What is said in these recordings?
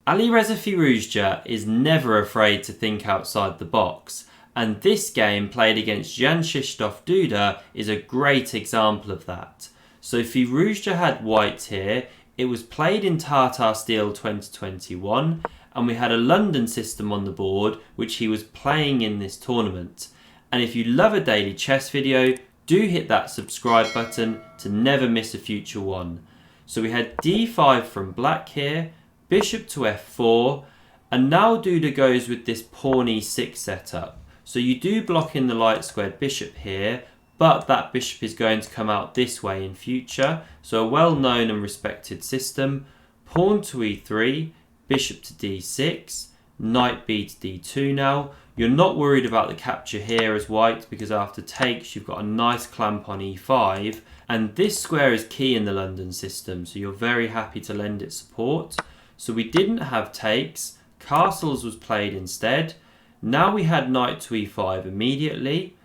Alireza Firouzja is never afraid to think outside the box, and this game played against Jan-Krzysztof Duda is a great example of that. So Firouzja had white here, it was played in Tata Steel 2021, and we had a London system on the board which he was playing in this tournament. And if you love a daily chess video, do hit that subscribe button to never miss a future one. So we had d5 from black here, bishop to f4, and now Duda goes with this pawn e6 setup. So you do block in the light squared bishop here, but that bishop is going to come out this way in future. So a well-known and respected system. Pawn to e3, bishop to d6, knight b to d2 now. You're not worried about the capture here as white because after takes you've got a nice clamp on e5, and this square is key in the London system, so you're very happy to lend it support. So we didn't have takes, castles was played instead. Now we had knight to e5 immediately,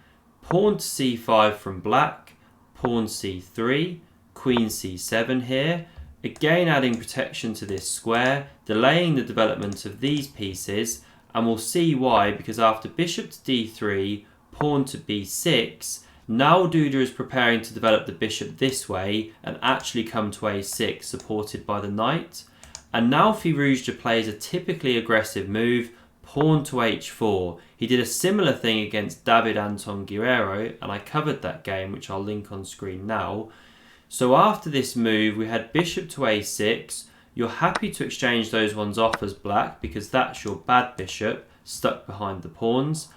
pawn to c5 from black, pawn c3, queen c7 here, again adding protection to this square, delaying the development of these pieces, and we'll see why, because after bishop to d3, pawn to b6, now Duda is preparing to develop the bishop this way and actually come to a6 supported by the knight. And now Firouzja plays a typically aggressive move, pawn to h4. He did a similar thing against David Anton Guerrero, and I covered that game, which I'll link on screen now. So after this move, we had bishop to a6. You're happy to exchange those ones off as black because that's your bad bishop stuck behind the pawns.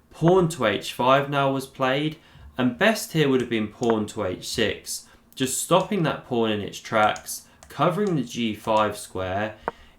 Pawn to h5 now was played, and best here would have been pawn to h6, just stopping that pawn in its tracks, covering the g5 square.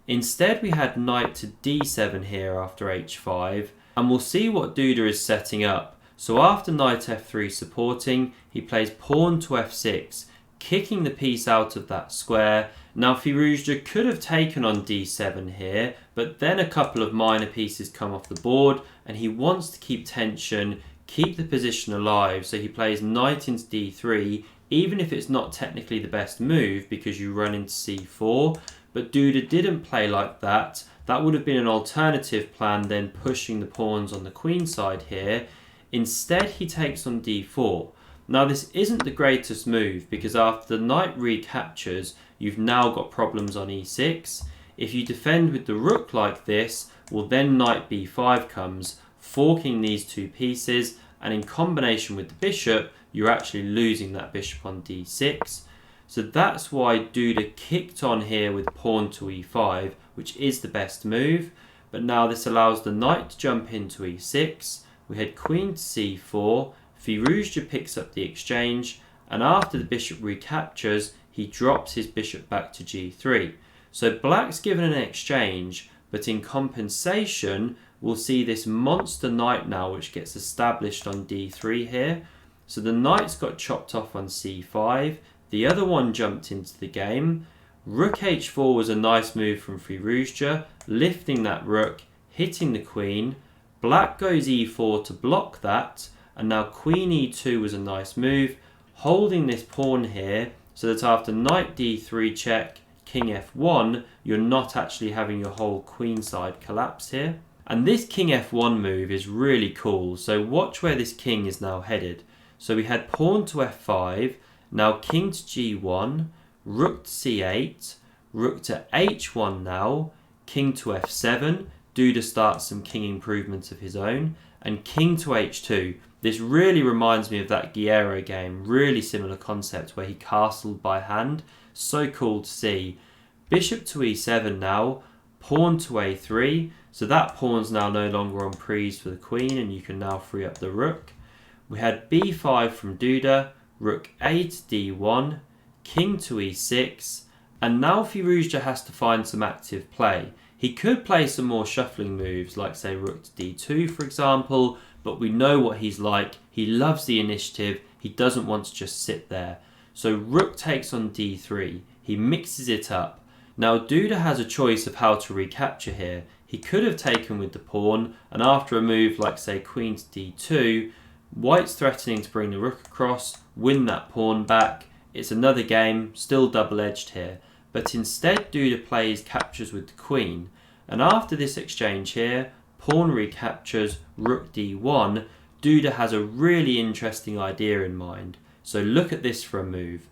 Instead we had knight to d7 here after h5, and we'll see what Duda is setting up. So after knight f3 supporting, he plays pawn to f6, kicking the piece out of that square. Now Firouzja could have taken on d7 here, but then a couple of minor pieces come off the board and he wants to keep tension, keep the position alive, so he plays knight into d3, even if it's not technically the best move because you run into c4. But Duda didn't play like that. That would have been an alternative plan, then pushing the pawns on the queen side here. Instead he takes on d4. Now this isn't the greatest move because after the knight recaptures, you've now got problems on e6. If you defend with the rook like this, well then knight b5 comes, forking these two pieces, and in combination with the bishop, you're actually losing that bishop on d6. So that's why Duda kicked on here with pawn to e5, which is the best move. But now this allows the knight to jump into e6. We had queen to c4. Firouzja picks up the exchange, and after the bishop recaptures, he drops his bishop back to g3. So black's given an exchange, but in compensation, we'll see this monster knight now, which gets established on d3 here. So the knight's got chopped off on c5. The other one jumped into the game. Rook h4 was a nice move from Firouzja, lifting that rook, hitting the queen. Black goes e4 to block that, and now queen e2 was a nice move, holding this pawn here so that after knight d3 check, king f1, you're not actually having your whole queen side collapse here. And this king f1 move is really cool, so watch where this king is now headed. So we had pawn to f5, now king to g1, rook to c8, rook to h1 now, king to f7, Duda starts some king improvements of his own, and king to h2. This really reminds me of that Guerrero game, really similar concept where he castled by hand. So cool to see. Bishop to e7 now, pawn to a3, so that pawn's now no longer on prise for the queen and you can now free up the rook. We had b5 from Duda, rook a to d1, king to e6, and now Firouzja has to find some active play. He could play some more shuffling moves, like say rook to d2 for example, but we know what he's like. He loves the initiative, he doesn't want to just sit there. So rook takes on d3, he mixes it up. Now Duda has a choice of how to recapture here. He could have taken with the pawn, and after a move like say queen to d2, white's threatening to bring the rook across, win that pawn back. It's another game, still double-edged here. But instead Duda plays captures with the queen. And after this exchange here, pawn recaptures, rook d1, Duda has a really interesting idea in mind. So look at this for a move.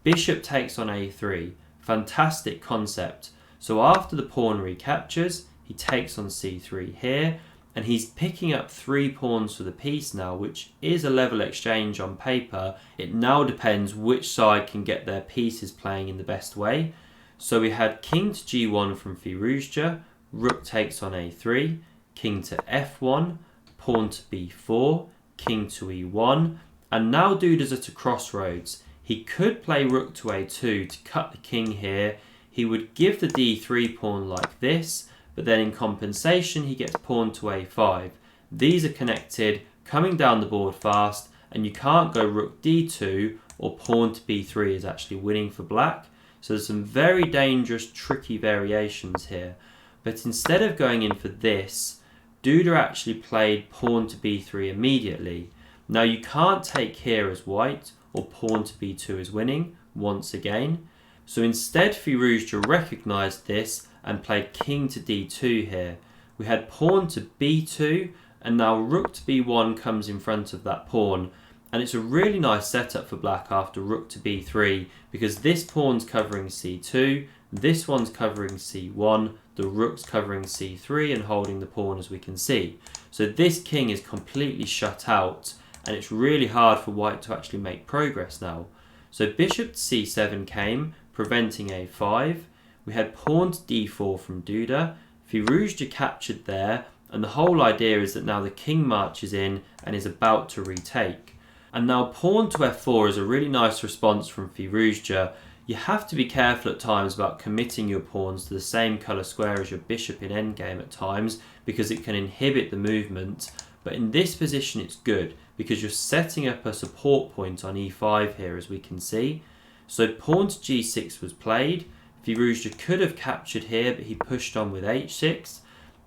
Bishop takes on a3. Fantastic concept. So after the pawn recaptures, he takes on c3 here, and he's picking up 3 pawns for the piece now, which is a level exchange on paper. It now depends which side can get their pieces playing in the best way. So we had king to g1 from Firouzja, rook takes on a3, king to f1, pawn to b4, king to e1, and now Duda's at a crossroads. He could play rook to a2 to cut the king here. He would give the d3 pawn like this, but then in compensation he gets pawn to a5. These are connected, coming down the board fast, and you can't go rook d2 or pawn to b3 is actually winning for black. So there's some very dangerous, tricky variations here. But instead of going in for this, Duda actually played pawn to b3 immediately. Now you can't take here as white, or pawn to b2 is winning, once again. So instead Firouzja recognised this and played king to d2 here. We had pawn to b2, and now rook to b1 comes in front of that pawn. And it's a really nice setup for black after rook to b3, because this pawn's covering c2, this one's covering c1, the rook's covering c3 and holding the pawn, as we can see. So this king is completely shut out, and it's really hard for white to actually make progress now. So bishop to c7 came, preventing a5. We had pawn to d4 from Duda. Firouzja captured there, and the whole idea is that now the king marches in and is about to retake. And now pawn to f4 is a really nice response from Firouzja. You have to be careful at times about committing your pawns to the same colour square as your bishop in endgame at times, because it can inhibit the movement. But in this position it's good, because you're setting up a support point on e5 here, as we can see. So pawn to g6 was played. Firouzja could have captured here, but he pushed on with h6.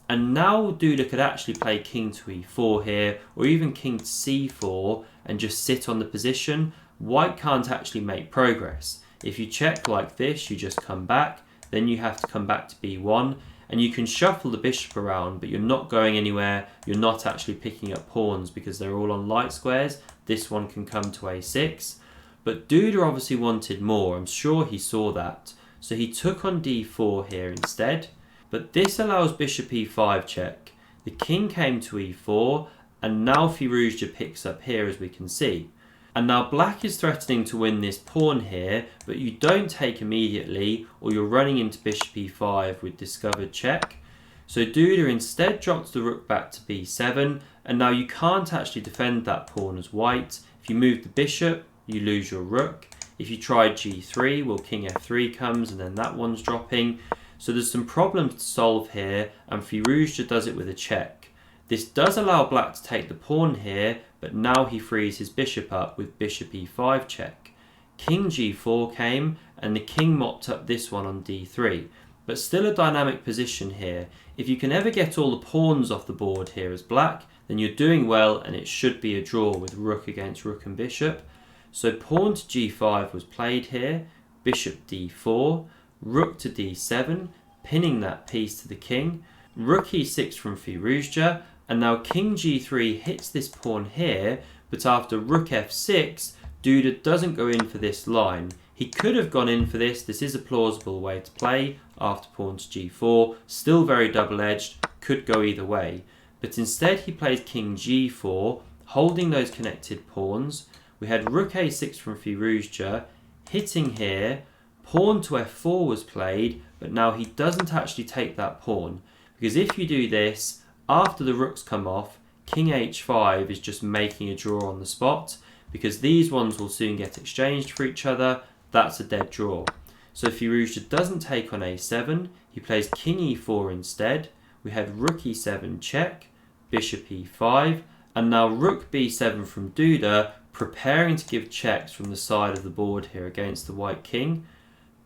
And now Duda could actually play king to e4 here, or even king to c4, and just sit on the position. White can't actually make progress. If you check like this, you just come back, then you have to come back to b1, and you can shuffle the bishop around, but you're not going anywhere. You're not actually picking up pawns because they're all on light squares. This one can come to a6. But Duda obviously wanted more. I'm sure he saw that. So he took on d4 here instead. But this allows bishop e5 check. The king came to e4, and now Firouzja picks up here, as we can see. And now black is threatening to win this pawn here, but you don't take immediately, or you're running into bishop e5 with discovered check. So Duda instead drops the rook back to b7, and now you can't actually defend that pawn as white. If you move the bishop, you lose your rook. If you try g3, well, king f3 comes, and then that one's dropping. So there's some problems to solve here, and Firouzja does it with a check. This does allow black to take the pawn here, but now he frees his bishop up with bishop e5 check. King g4 came, and the king mopped up this one on d3. But still a dynamic position here. If you can ever get all the pawns off the board here as black, then you're doing well, and it should be a draw with rook against rook and bishop. So pawn to g5 was played here, bishop d4, rook to d7, pinning that piece to the king, rook e6 from Firouzja, and now king g3 hits this pawn here, but after rook f6, Duda doesn't go in for this line. He could have gone in for this. This is a plausible way to play after pawn to g4, still very double-edged, could go either way. But instead he plays king g4, holding those connected pawns. We had rook a6 from Firouzja, hitting here, pawn to f4 was played, but now he doesn't actually take that pawn, because if you do this, after the rooks come off, king h5 is just making a draw on the spot, because these ones will soon get exchanged for each other. That's a dead draw. So Firouzja doesn't take on a7, he plays king e4 instead. We had rook e7 check, bishop e5, and now rook b7 from Duda, preparing to give checks from the side of the board here against the white king.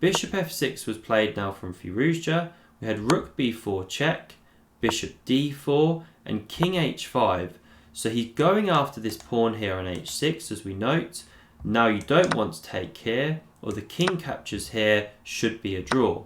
Bishop f6 was played now from Firouzja. We had rook b4 check, bishop d4, and king h5. So he's going after this pawn here on h6, as we note. Now you don't want to take here, or the king captures here, should be a draw.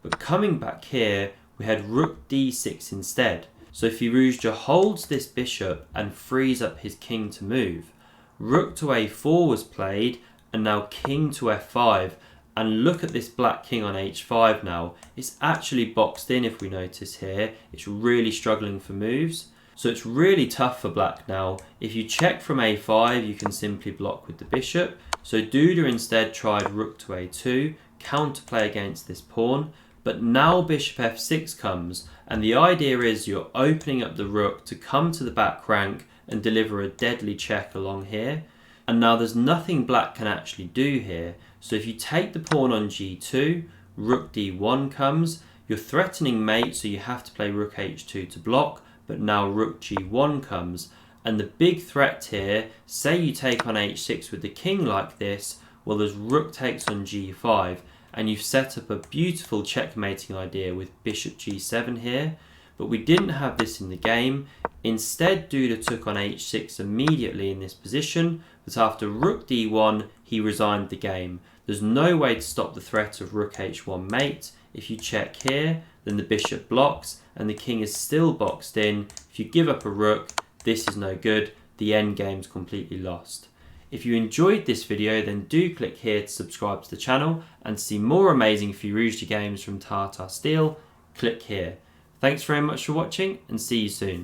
But coming back here, we had rook d6 instead. So Firouzja holds this bishop and frees up his king to move. Rook to a4 was played, and now king to f5. And look at this black king on h5 now. It's actually boxed in, if we notice here. It's really struggling for moves. So it's really tough for black now. If you check from a5, you can simply block with the bishop. So Duda instead tried rook to a2, counterplay against this pawn. But now bishop f6 comes, and the idea is you're opening up the rook to come to the back rank and deliver a deadly check along here. And now there's nothing black can actually do here. So if you take the pawn on g2, rook d1 comes, you're threatening mate, so you have to play rook h2 to block, but now rook g1 comes. And the big threat here, say you take on h6 with the king like this, well, there's rook takes on g5, and you've set up a beautiful checkmating idea with bishop g7 here. But we didn't have this in the game. Instead, Duda took on h6 immediately in this position, but after rook d1, he resigned the game. There's no way to stop the threat of rook h1 mate. If you check here, then the bishop blocks, and the king is still boxed in. If you give up a rook, this is no good. The endgame's completely lost. If you enjoyed this video, then do click here to subscribe to the channel, and to see more amazing Firouzja games from Tata Steel, click here. Thanks very much for watching, and see you soon.